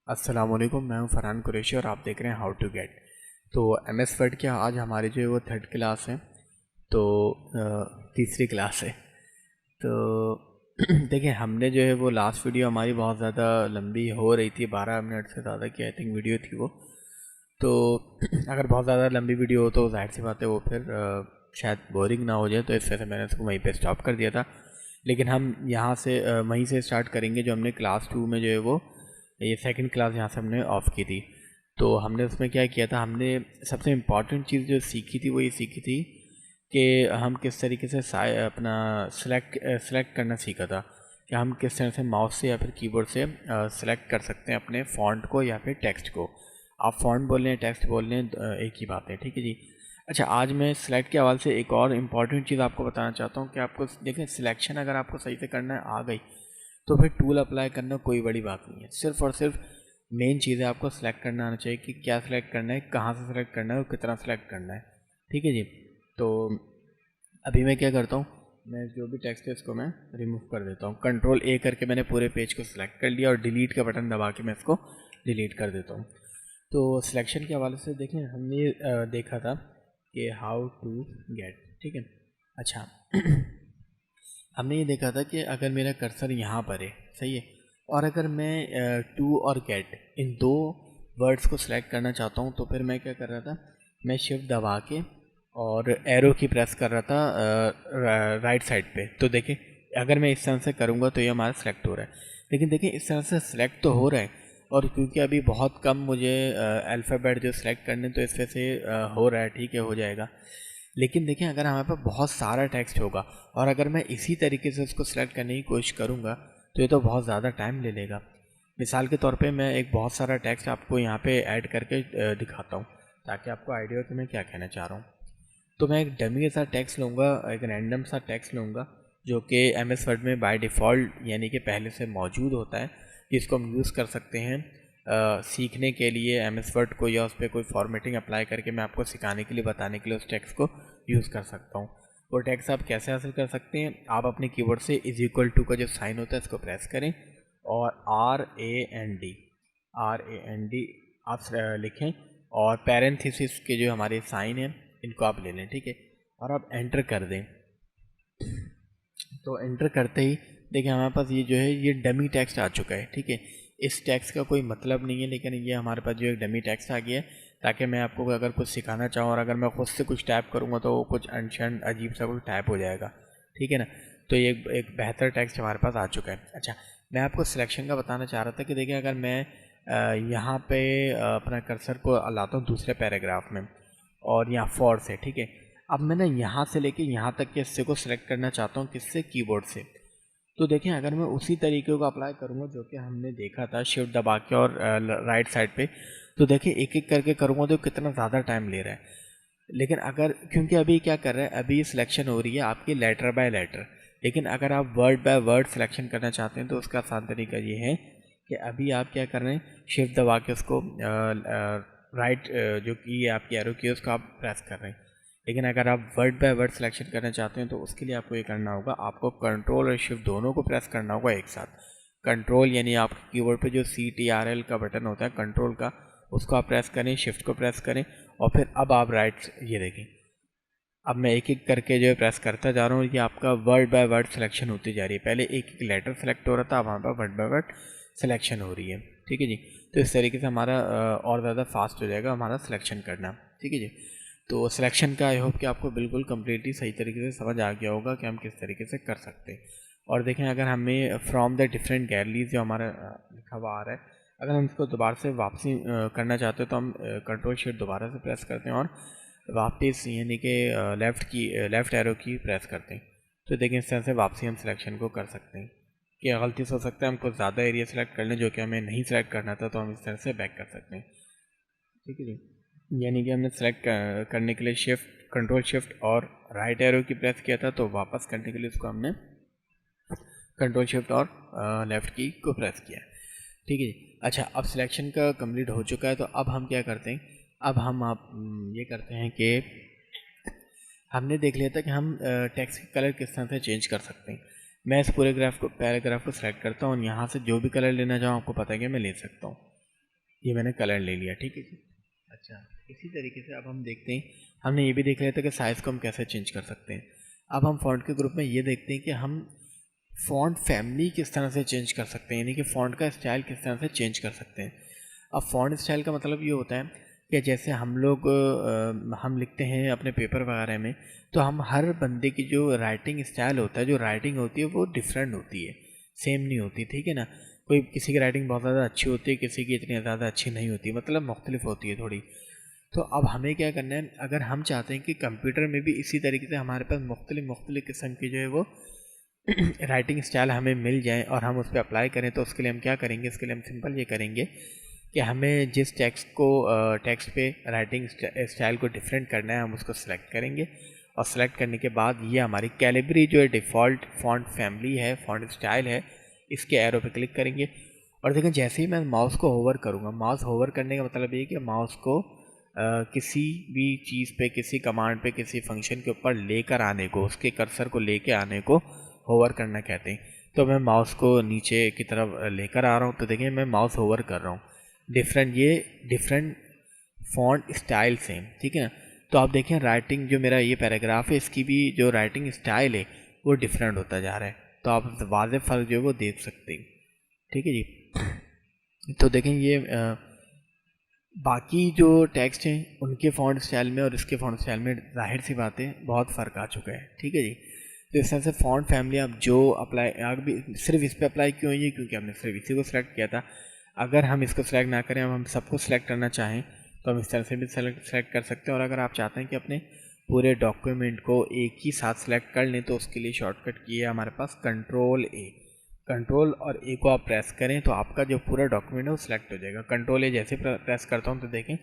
अस्सलामुअलैकुम, मैं हूं फरहान कुरैशी और आप देख रहे हैं हाउ टू गेट। तो एमएस वर्ड की आज हमारी जो है वो थर्ड क्लास है। तो तीसरी क्लास है। तो देखिए, हमने जो है वो लास्ट वीडियो हमारी बहुत ज़्यादा लंबी हो रही थी, 12 मिनट से ज़्यादा की आई थिंक वीडियो थी वो। तो अगर बहुत ज़्यादा लंबी वीडियो हो तो जाहिर सी बात है वो फिर शायद बोरिंग ना हो जाए, तो इस वजह से मैंने उसको वहीं पे स्टॉप कर दिया था। लेकिन हम यहाँ से वहीं से स्टार्ट करेंगे जो हमने क्लास 2 में जो है वो ये सेकंड क्लास यहाँ से हमने ऑफ़ की थी। तो हमने उसमें क्या किया था, हमने सबसे इम्पॉर्टेंट चीज़ जो सीखी थी वो ये सीखी थी कि हम किस तरीके से अपना सेलेक्ट करना सीखा था कि हम किस तरह से माउस से या फिर कीबोर्ड से सेलेक्ट कर सकते हैं अपने फ़ॉन्ट को या फिर टेक्स्ट को। आप फ़ॉन्ट बोल रहे हैं, टेक्स्ट बोल रहे हैं, एक ही बात है, ठीक है जी। अच्छा, आज मैं सेलेक्ट के हवाले से एक और इम्पॉर्टेंट चीज़ आपको बताना चाहता हूँ कि आपको देखें, सिलेक्शन अगर आपको सही से करना है आ गई तो फिर टूल अप्लाई करना कोई बड़ी बात नहीं है। सिर्फ़ और सिर्फ मेन चीज़ है आपको सेलेक्ट करना आना चाहिए कि क्या सेलेक्ट करना है, कहाँ से सेलेक्ट करना है और कितना सेलेक्ट करना है, ठीक है जी। तो अभी मैं क्या करता हूँ, मैं जो भी टेक्स्ट है इसको मैं रिमूव कर देता हूँ। कंट्रोल ए करके मैंने पूरे पेज को सिलेक्ट कर लिया और डिलीट का बटन दबा के मैं इसको डिलीट कर देता हूँ। तो सिलेक्शन के हवाले से देखें, हमने देखा था कि हाउ टू गेट, ठीक है। अच्छा हमने ये देखा था कि अगर मेरा कर्सर यहाँ पर है, सही है, और अगर मैं टू और गेट इन दो वर्ड्स को सिलेक्ट करना चाहता हूँ तो फिर मैं क्या कर रहा था, मैं शिफ्ट दबा के और एरो की प्रेस कर रहा था राइट साइड पे। तो देखिए, अगर मैं इस तरह से करूँगा तो ये हमारा सेलेक्ट हो रहा है। लेकिन देखिए, इस तरह से सिलेक्ट तो हो रहा है, और क्योंकि अभी बहुत कम मुझे अल्फ़ाबेट जो सिलेक्ट करने, तो इस वजह से हो रहा है, ठीक है, हो जाएगा। लेकिन देखिए, अगर हमारे पास बहुत सारा टेक्स्ट होगा और अगर मैं इसी तरीके से उसको सिलेक्ट करने की कोशिश करूँगा तो ये तो बहुत ज़्यादा टाइम ले लेगा। मिसाल के तौर पे मैं एक बहुत सारा टेक्स्ट आपको यहाँ पे ऐड करके दिखाता हूँ ताकि आपको आइडिया हो कि मैं क्या कहना चाह रहा हूँ। तो मैं एक डमी सा टेक्स्ट लूँगा, एक रैंडम सा टेक्स्ट लूँगा जो कि एम एस वर्ड में बाय डिफ़ॉल्ट यानी कि पहले से मौजूद होता है, जिसको हम यूज़ कर सकते हैं सीखने के लिए एम एस वर्ड को, या उस पर कोई फॉर्मेटिंग अप्लाई करके मैं आपको सिखाने के लिए, बताने के लिए उस टेक्स्ट को यूज़ कर सकता हूँ। वो टेक्स्ट आप कैसे हासिल कर सकते हैं, आप अपने कीबोर्ड से इज इक्वल टू का जो साइन होता है इसको प्रेस करें और आर ए एन डी आप लिखें, और पैरेंथेसिस के जो हमारे साइन हैं इनको आप ले लें, ठीक है, और आप एंटर कर दें। तो एंटर करते ही देखिए, हमारे पास ये जो है ये डमी टेक्स्ट आ चुका है, ठीक है। इस टेक्स्ट का कोई मतलब नहीं है, लेकिन ये हमारे पास जो एक डमी टेक्स्ट आ गया है ताकि मैं आपको अगर कुछ सिखाना चाहूँ और अगर मैं खुद से कुछ टाइप करूँगा तो वो कुछ अनशन अजीब सा कुछ टाइप हो जाएगा, ठीक है ना। तो ये एक बेहतर टेक्स्ट हमारे पास आ चुका है। अच्छा, मैं आपको सिलेक्शन का बताना चाह रहा था कि देखिए, अगर मैं यहाँ पे अपना कर्सर को लाता हूँ दूसरे पैराग्राफ में और यहाँ फॉर से, ठीक है, अब मैं ना यहाँ से लेके यहाँ तक के हिस्से को सिलेक्ट करना चाहता हूँ, किससे, कीबोर्ड से। तो देखें, अगर मैं उसी तरीके को अप्लाई करूँगा जो कि हमने देखा था शिफ्ट दबा के और राइट साइड पे, तो देखिए एक एक करके करूँगा तो कितना ज़्यादा टाइम ले रहा है। लेकिन अगर, क्योंकि अभी क्या कर रहा है, अभी सिलेक्शन हो रही है आपकी लेटर बाय लेटर, लेकिन अगर आप वर्ड बाय वर्ड सिलेक्शन करना चाहते हैं तो उसका आसान तरीका ये है कि अभी आप क्या कर रहे हैं, शिफ्ट दबा के उसको राइट जो की है आपकी एरो की उसको आप प्रेस कर रहे हैं। लेकिन अगर आप वर्ड बाय वर्ड सिलेक्शन करना चाहते हैं तो उसके लिए आपको ये करना होगा, आपको कंट्रोल और शिफ्ट दोनों को प्रेस करना होगा एक साथ। कंट्रोल यानी आपके कीबोर्ड पे जो CTRL का बटन होता है कंट्रोल का, उसको आप प्रेस करें, शिफ्ट को प्रेस करें, और फिर अब आप राइट, ये देखें, अब मैं एक एक करके जो है प्रेस करता जा रहा हूँ, ये आपका वर्ड बाय वर्ड सिलेक्शन होती जा रही है। पहले एक एक लेटर सेलेक्ट हो रहा था, अब वहाँ पर वर्ड बाय वर्ड सिलेक्शन हो रही है, ठीक है जी। तो इस तरीके से हमारा और ज़्यादा फास्ट हो जाएगा हमारा सिलेक्शन करना, ठीक है जी। तो सिलेक्शन का आई होप कि आपको बिल्कुल कम्प्लीटली सही तरीके से समझ आ गया होगा कि हम किस तरीके से कर सकते हैं। और देखें, अगर हमें फ्रॉम द डिफरेंट गैलरीज जो हमारा लिखा हुआ आ रहा है, अगर हम इसको दोबारा से वापसी करना चाहते हैं तो हम कंट्रोल शिफ्ट दोबारा से प्रेस करते हैं और वापस यानी कि लेफ़्ट एरो की प्रेस करते हैं। तो देखिए, इस तरह से वापसी हम सिलेक्शन को कर सकते हैं। कि गलती से हो सकता है हम कुछ ज़्यादा एरिया सेलेक्ट कर लें जो कि हमें नहीं सेलेक्ट करना था, तो हम इस तरह से बैक कर सकते हैं, ठीक है जी। यानी कि हमने सेलेक्ट करने के लिए कंट्रोल शिफ्ट और राइट एरो की प्रेस किया था, तो वापस करने के लिए उसको हमने कंट्रोल शिफ्ट और लेफ़्ट की को प्रेस किया, ठीक है जी। अच्छा, अब सिलेक्शन का कंप्लीट हो चुका है, तो अब हम क्या करते हैं, अब हम आप ये करते हैं कि हमने देख लिया था कि हम टेक्स्ट के कलर किस तरह से चेंज कर सकते हैं। मैं इस पूरे पैराग्राफ को सिलेक्ट करता हूँ और यहाँ से जो भी कलर लेना चाहूँ आपको पता है कि मैं ले सकता हूँ। ये मैंने कलर ले लिया, ठीक है जी। अच्छा, इसी तरीके से अब हम देखते हैं, हमने ये भी देख लिया था कि साइज़ को हम कैसे चेंज कर सकते हैं। अब हम फ़ॉन्ट के ग्रुप में ये देखते हैं कि हम फ़ॉन्ट फैमिली किस तरह से चेंज कर सकते हैं, यानी कि फ़ॉन्ट का स्टाइल किस तरह से चेंज कर सकते हैं। अब फ़ॉन्ट स्टाइल का मतलब ये होता है कि जैसे हम लोग हम लिखते हैं अपने पेपर वगैरह में, तो हम हर बंदे की जो राइटिंग स्टाइल होता है, जो राइटिंग होती है वो डिफरेंट होती है, सेम नहीं होती, ठीक है ना। कोई किसी की राइटिंग बहुत ज़्यादा अच्छी होती है, किसी की इतनी ज़्यादा अच्छी नहीं होती, मतलब मुख्तलिफ होती है थोड़ी। तो अब हमें क्या करना है, अगर हम चाहते हैं कि कंप्यूटर में भी इसी तरीके से हमारे पास मुख्तलिफ किस्म की जो है वो राइटिंग स्टाइल हमें मिल जाए और हम उस पर अप्लाई करें, तो उसके लिए हम क्या करेंगे, इसके लिए हम सिंपल ये करेंगे कि हमें जिस टेक्स्ट पे राइटिंग स्टाइल को डिफरेंट करना है, हम उसको सिलेक्ट करेंगे। और सेलेक्ट करने के बाद ये हमारी कैलिबरी जो है डिफ़ॉल्ट फ़ॉन्ट फैमिली है, फ़ॉन्ट स्टाइल है, इसके एरो पे क्लिक करेंगे। और देखें जैसे ही मैं माउस को होवर करूँगा, माउस होवर करने का मतलब ये कि माउस को किसी भी चीज़ पे, किसी कमांड पे, किसी फंक्शन के ऊपर लेकर आने को, उसके कर्सर को लेके आने को होवर करना कहते हैं। तो मैं माउस को नीचे की तरफ लेकर आ रहा हूँ, तो देखिए मैं माउस होवर कर रहा हूँ, डिफरेंट फ़ॉन्ट स्टाइल सेम, ठीक है ना। तो आप देखें राइटिंग जो मेरा ये पैराग्राफ है, इसकी भी जो राइटिंग स्टाइल है वो डिफरेंट होता जा रहा है, तो आप वाज़ेह फ़र्क जो है वो देख सकते हैं, ठीक है जी। तो देखें ये बाकी जो टेक्स्ट हैं उनके फ़ॉन्ट स्टाइल में और इसके फ़ॉन्ट स्टाइल में ज़ाहिर सी बात है बहुत फ़र्क आ चुका है, ठीक है जी। तो इस तरह से फ़ॉन्ट फैमिली आप जो अप्लाई, आगे भी सिर्फ इस पर अप्लाई क्यों हुई है, क्योंकि हमने सिर्फ इसी को सिलेक्ट किया था। अगर हम इसको सिलेक्ट ना करें, हम सबको सिलेक्ट करना चाहें, तो हम इस तरह से भी सेलेक्ट कर सकते हैं। और अगर आप चाहते हैं कि अपने पूरे डॉक्यूमेंट को एक ही साथ सेलेक्ट कर लें, तो उसके लिए शॉर्टकट की है हमारे पास कंट्रोल और ए को आप प्रेस करें तो आपका जो पूरा डॉक्यूमेंट है वो सिलेक्ट हो जाएगा। कंट्रोल ए जैसे प्रेस करता हूँ तो देखें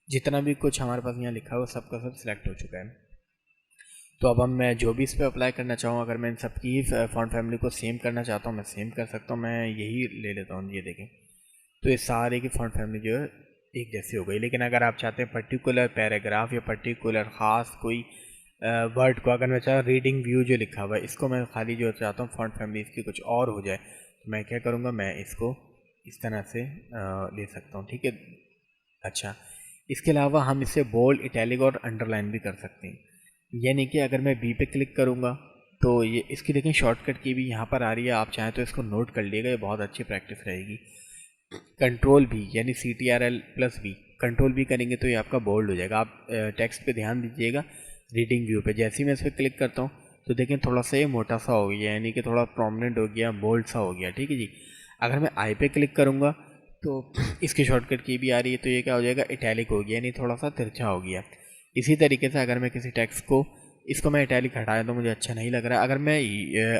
जितना भी कुछ हमारे पास यहाँ लिखा हुआ सबका सब सिलेक्ट हो चुका है। तो अब मैं जो भी इस पर अप्लाई करना चाहूँ, अगर मैं इन सबकी फ़ॉन्ट फैमिली को सेम करना चाहता हूँ, मैं सेम कर सकता हूँ। मैं यही ले लेता हूँ, ये देखें, तो ये सारे की फ़ॉन्ट फैमिली जो है एक जैसी हो गई। लेकिन अगर आप चाहते हैं पर्टिकुलर पैराग्राफ या पर्टिकुलर ख़ास कोई वर्ड को, अगर मैं चाहता हूँ रीडिंग व्यू जो लिखा हुआ है इसको मैं खाली जो चाहता हूँ फ़ॉन्ट फैमिली इसकी कुछ और हो जाए, तो मैं क्या करूँगा, मैं इसको इस तरह से ले सकता हूँ, ठीक है। अच्छा, इसके अलावा हम इसे बोल्ड, इटैलिक और अंडरलाइन भी कर सकते हैं। यानी कि अगर मैं बी पे क्लिक करूँगा तो ये इसकी देखें शॉर्टकट की भी यहाँ पर आ रही है, आप चाहें तो इसको नोट कर लीजिएगा, ये बहुत अच्छी प्रैक्टिस रहेगी। कंट्रोल भी यानी CTRL+V, कंट्रोल भी करेंगे तो ये आपका बोल्ड हो जाएगा। आप टेक्स्ट पे ध्यान दीजिएगा, रीडिंग व्यू पे जैसे ही मैं इस पर क्लिक करता हूँ तो देखें थोड़ा सा ये मोटा सा हो गया, यानी कि थोड़ा प्रोमिनेंट हो गया, बोल्ड सा हो गया, ठीक है जी। अगर मैं आई पे क्लिक करूँगा तो इसकी शॉर्टकट की भी आ रही है, तो ये क्या हो जाएगा, इटैलिक हो गया, यानी थोड़ा सा तिरछा हो गया। इसी तरीके से अगर मैं किसी टेक्स्ट को, इसको मैं इटैलिक हटाया तो मुझे अच्छा नहीं लग रहा, अगर मैं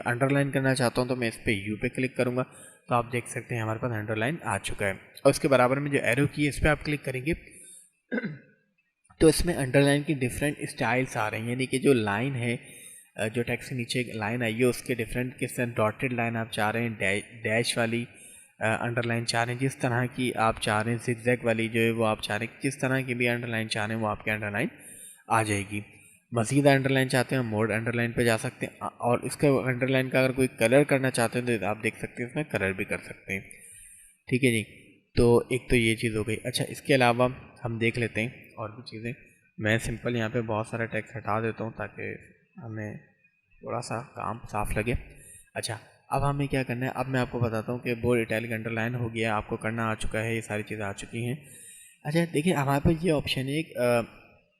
अंडरलाइन करना चाहता हूँ तो मैं इस पर यू पे क्लिक करूँगा, तो आप देख सकते हैं हमारे पास अंडरलाइन आ चुका है। और उसके बराबर में जो एरो की है इस पर आप क्लिक करेंगे तो इसमें अंडरलाइन की डिफरेंट स्टाइल्स आ रही हैं, यानी कि जो लाइन है, जो टेक्स्ट के नीचे एक लाइन आई है उसके डिफरेंट किस तरह डॉटेड लाइन आप चाह रहे हैं, डैश वाली अंडरलाइन चाह रहे हैं, जिस तरह की आप चाह रहे हैं जिगजैग वाली जो है वो आप चाह रहे हैं, जिस तरह की भी अंडरलाइन चाह रहे हैं वो आपके अंडरलाइन आ जाएगी। मज़ीद अंडरलाइन चाहते हैं मोड अंडरलाइन पे जा सकते हैं, और इसके अंडरलाइन का अगर कोई कलर करना चाहते हैं तो आप देख सकते हैं इसमें कलर भी कर सकते हैं, ठीक है जी। तो एक तो ये चीज़ हो गई। अच्छा, इसके अलावा हम देख लेते हैं और भी चीज़ें। मैं सिंपल यहाँ पे बहुत सारा टेक्स्ट हटा देता हूँ ताकि हमें थोड़ा सा काम साफ लगे। अच्छा, अब हमें क्या करना है, अब मैं आपको बताता हूँ कि बोल्ड, इटैलिक, अंडरलाइन हो गया, आपको करना आ चुका है, ये सारी चीज़ें आ चुकी हैं। अच्छा देखिए, हमारे पास ये ऑप्शन है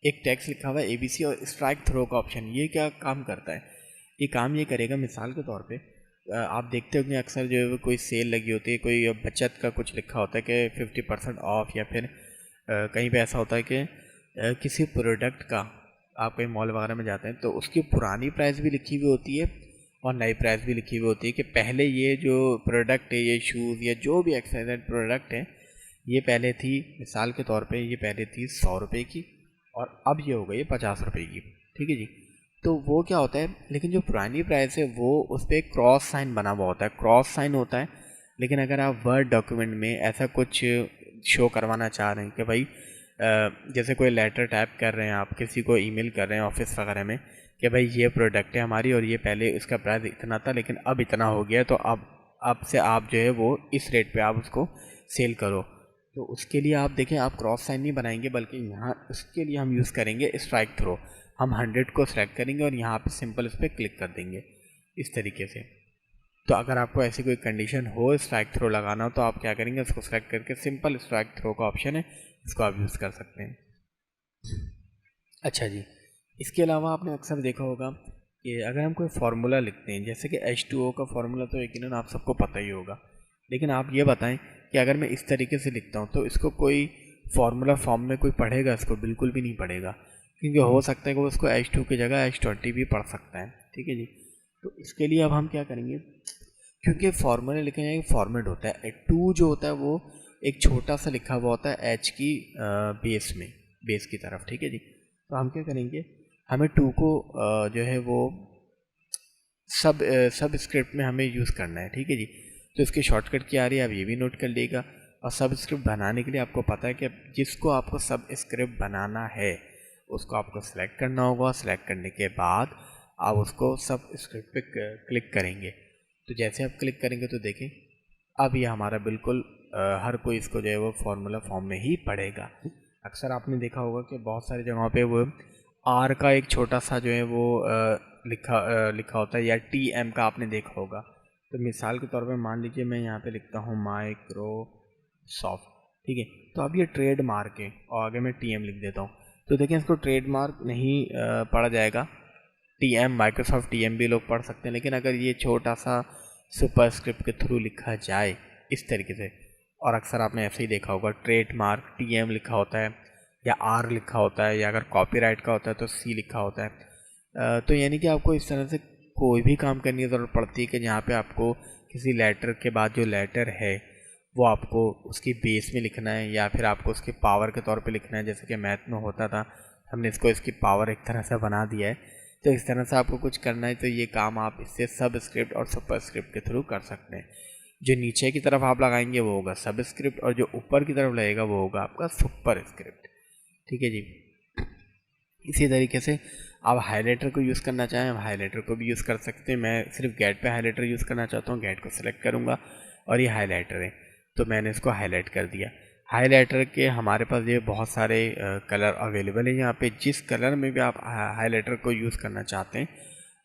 एक टेक्स्ट लिखा हुआ है ABC और स्ट्राइक थ्रो का ऑप्शन। ये क्या काम करता है, ये काम ये करेगा, मिसाल के तौर पे आप देखते होंगे अक्सर जो है वो कोई सेल लगी होती है, कोई बचत का कुछ लिखा होता है कि 50% ऑफ, या फिर कहीं पे ऐसा होता है कि किसी प्रोडक्ट का, आप कहीं मॉल वगैरह में जाते हैं तो उसकी पुरानी प्राइस भी लिखी हुई होती है और नई प्राइस भी लिखी हुई होती है कि पहले ये जो प्रोडक्ट है, ये शूज़ या जो भी एक्सवाइजेड प्रोडक्ट है, ये पहले थी, मिसाल के तौर पे ये पहले थी 100 रुपये की और अब ये हो गई है 50 रुपये की, ठीक है जी। तो वो क्या होता है, लेकिन जो पुरानी प्राइस है वो उस पर क्रॉस साइन बना हुआ होता है, क्रॉस साइन होता है। लेकिन अगर आप वर्ड डॉक्यूमेंट में ऐसा कुछ शो करवाना चाह रहे हैं कि भाई जैसे कोई लेटर टाइप कर रहे हैं, आप किसी को ईमेल कर रहे हैं ऑफिस वगैरह में कि भाई ये प्रोडक्ट है हमारी और ये पहले इसका प्राइस इतना था लेकिन अब इतना हो गया, तो अब से आप जो है वो इस रेट पे आप उसको सेल करो, तो उसके लिए आप देखें, आप क्रॉस साइन नहीं बनाएंगे, बल्कि यहाँ उसके लिए हम यूज़ करेंगे स्ट्राइक थ्रो। हम 100 को सेलेक्ट करेंगे और यहाँ पे सिंपल इस पर क्लिक कर देंगे इस तरीके से। तो अगर आपको ऐसी कोई कंडीशन हो स्ट्राइक थ्रो लगाना हो तो आप क्या करेंगे, इसको सेलेक्ट करके सिंपल स्ट्राइक थ्रो का ऑप्शन है, इसको आप यूज़ कर सकते हैं। अच्छा जी, इसके अलावा आपने अक्सर देखा होगा कि अगर हम कोई फार्मूला लिखते हैं, जैसे कि H2O का फार्मूला तो यकीनन आप सबको पता ही होगा, लेकिन आप ये बताएं कि अगर मैं इस तरीके से लिखता हूँ तो इसको कोई फार्मूला फॉर्म में कोई पढ़ेगा? इसको बिल्कुल भी नहीं पढ़ेगा, क्योंकि हो सकता है कि वो उसको H2 की जगह H20 भी पढ़ सकता है। ठीक है जी, तो इसके लिए अब हम क्या करेंगे, क्योंकि फार्मूले लिखने का एक फॉर्मेट होता है, 2 जो होता है वो एक छोटा सा लिखा हुआ होता है H की बेस में, बेस की तरफ। ठीक है जी, तो हम क्या करेंगे, हमें 2 को जो है वो सब स्क्रिप्ट में हमें यूज़ करना है। ठीक है जी, तो इसकी शॉर्टकट क्या आ रही है आप ये भी नोट कर लीजिएगा। और सब स्क्रिप्ट बनाने के लिए आपको पता है कि जिसको आपको सब स्क्रिप्ट बनाना है उसको आपको सेलेक्ट करना होगा। सेलेक्ट करने के बाद आप उसको सब स्क्रिप्ट पे क्लिक करेंगे। तो जैसे आप क्लिक करेंगे तो देखें अब ये हमारा बिल्कुल हर कोई इसको जो है वो फार्मूला फॉर्म में ही पढ़ेगा। अक्सर आपने देखा होगा कि बहुत सारी जगहों पे वो आर का एक छोटा सा जो है वो लिखा होता है, या TM का आपने देखा होगा। तो मिसाल के तौर पे मान लीजिए मैं यहाँ पे लिखता हूँ माइक्रोसॉफ्ट। ठीक है, तो अब ये ट्रेड मार्क है और आगे मैं TM लिख देता हूँ, तो देखें इसको ट्रेड मार्क नहीं पढ़ा जाएगा, TM माइक्रोसॉफ्ट TM भी लोग पढ़ सकते हैं। लेकिन अगर ये छोटा सा सुपर स्क्रिप्ट के थ्रू लिखा जाए इस तरीके से, और अक्सर आपने ऐसे ही देखा होगा ट्रेड मार्क TM लिखा होता है या R लिखा होता है, या अगर कॉपीराइट का होता है तो C लिखा होता है। तो यानी कि आपको इस तरह से कोई भी काम करने की ज़रूरत पड़ती है कि जहाँ पे आपको किसी लेटर के बाद जो लेटर है वो आपको उसकी बेस में लिखना है, या फिर आपको उसके पावर के तौर पे लिखना है। जैसे कि मैथ में होता था, हमने इसको इसकी पावर एक तरह से बना दिया है, तो इस तरह से आपको कुछ करना है तो ये काम आप इससे सब स्क्रिप्ट और सुपर स्क्रिप्ट के थ्रू कर सकते हैं। जो नीचे की तरफ आप लगाएंगे वो होगा सब स्क्रिप्ट, और जो ऊपर की तरफ लगेगा वो होगा आपका सुपर स्क्रिप्ट। ठीक है जी, इसी तरीके से आप हाइलाइटर को यूज़ करना चाहें, हम हाइलाइटर को भी यूज़ कर सकते हैं। मैं सिर्फ गेट पे हाइलाइटर यूज़ करना चाहता हूँ, गेट को सिलेक्ट करूँगा और ये हाइलाइटर है तो मैंने इसको हाईलाइट कर दिया। हाइलाइटर के हमारे पास ये बहुत सारे कलर अवेलेबल है यहाँ पे, जिस कलर में भी आप हाइलाइटर को यूज़ करना चाहते हैं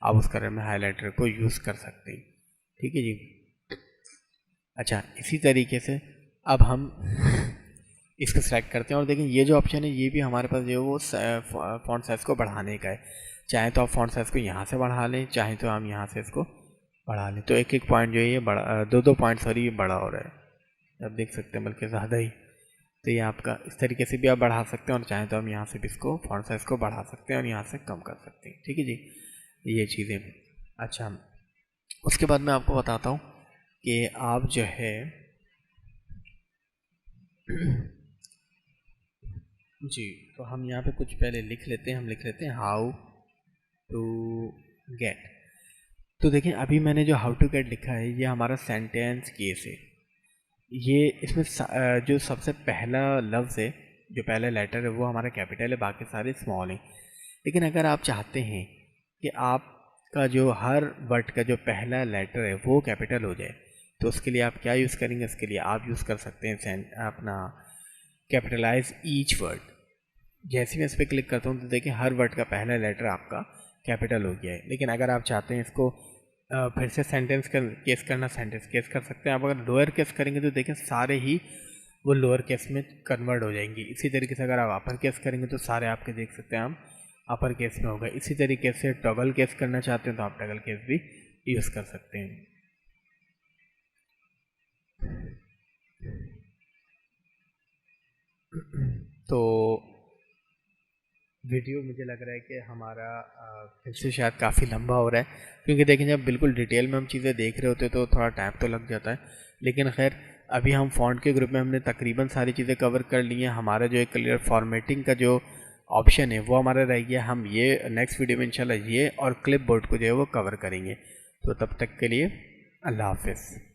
आप उस कलर में हाइलाइटर को यूज़ कर सकते हैं। ठीक है जी, अच्छा इसी तरीके से अब हम इसको सेलेक्ट करते हैं और देखें ये जो ऑप्शन है ये भी हमारे पास जो है वो फॉन्ट साइज़ को बढ़ाने का है। चाहे तो आप फॉन्ट साइज़ को यहाँ से बढ़ा लें, चाहे तो हम यहाँ से इसको बढ़ा लें। तो एक एक पॉइंट जो है ये बड़ा, दो पॉइंट सॉरी ये बड़ा हो रहा है, आप देख सकते हैं, बल्कि ज़्यादा ही। तो ये आपका इस तरीके से भी आप बढ़ा सकते हैं, और चाहे तो हम यहाँ से भी इसको फॉन्ट साइज़ को बढ़ा सकते हैं और यहाँ से कम कर सकते हैं। ठीक है जी, ये चीज़ें। अच्छा, उसके बाद मैं आपको बताता हूँ कि आप जो है जी, तो हम यहाँ पे कुछ पहले लिख लेते हैं। हम लिख लेते हैं हाउ टू गेट। तो देखें अभी मैंने जो हाउ टू गेट लिखा है ये हमारा सेंटेंस केस है। ये इसमें जो सबसे पहला लफ्ज़ है, जो पहला लेटर है वो हमारा कैपिटल है, बाकी सारे स्मॉल हैं। लेकिन अगर आप चाहते हैं कि आपका जो हर वर्ड का जो पहला लेटर है वो कैपिटल हो जाए, तो उसके लिए आप क्या यूज़ करेंगे? इसके लिए आप यूज़ कर सकते हैं अपना कैपिटलाइज ईच वर्ड। जैसे ही मैं इस पर क्लिक करता हूँ तो देखिए हर वर्ड का पहला लेटर आपका कैपिटल हो गया है। लेकिन अगर आप चाहते हैं इसको फिर से सेंटेंस केस करना, सेंटेंस केस कर सकते हैं। आप अगर लोअर केस करेंगे तो देखें सारे ही वो लोअर केस में कन्वर्ट हो जाएंगी। इसी तरीके से अगर आप अपर केस करेंगे तो सारे आपके देख सकते हैं हम अपर केस में होगा। इसी तरीके से टॉगल केस करना चाहते हैं तो आप टॉगल केस भी यूज़ कर सकते हैं। तो वीडियो मुझे लग रहा है कि हमारा फिर से शायद काफ़ी लंबा हो रहा है, क्योंकि देखें जब बिल्कुल डिटेल में हम चीज़ें देख रहे होते तो थोड़ा टाइम तो लग जाता है। लेकिन खैर अभी हम फ़ॉन्ट के ग्रुप में हमने तकरीबन सारी चीज़ें कवर कर ली हैं। हमारा जो एक क्लियर फॉर्मेटिंग का जो ऑप्शन है वो हमारा रह गया। हम ये नेक्स्ट वीडियो में इंशाल्लाह ये और क्लिप बोर्ड को जो है वो कवर करेंगे। तो तब तक के लिए अल्लाह हाफ़िज़।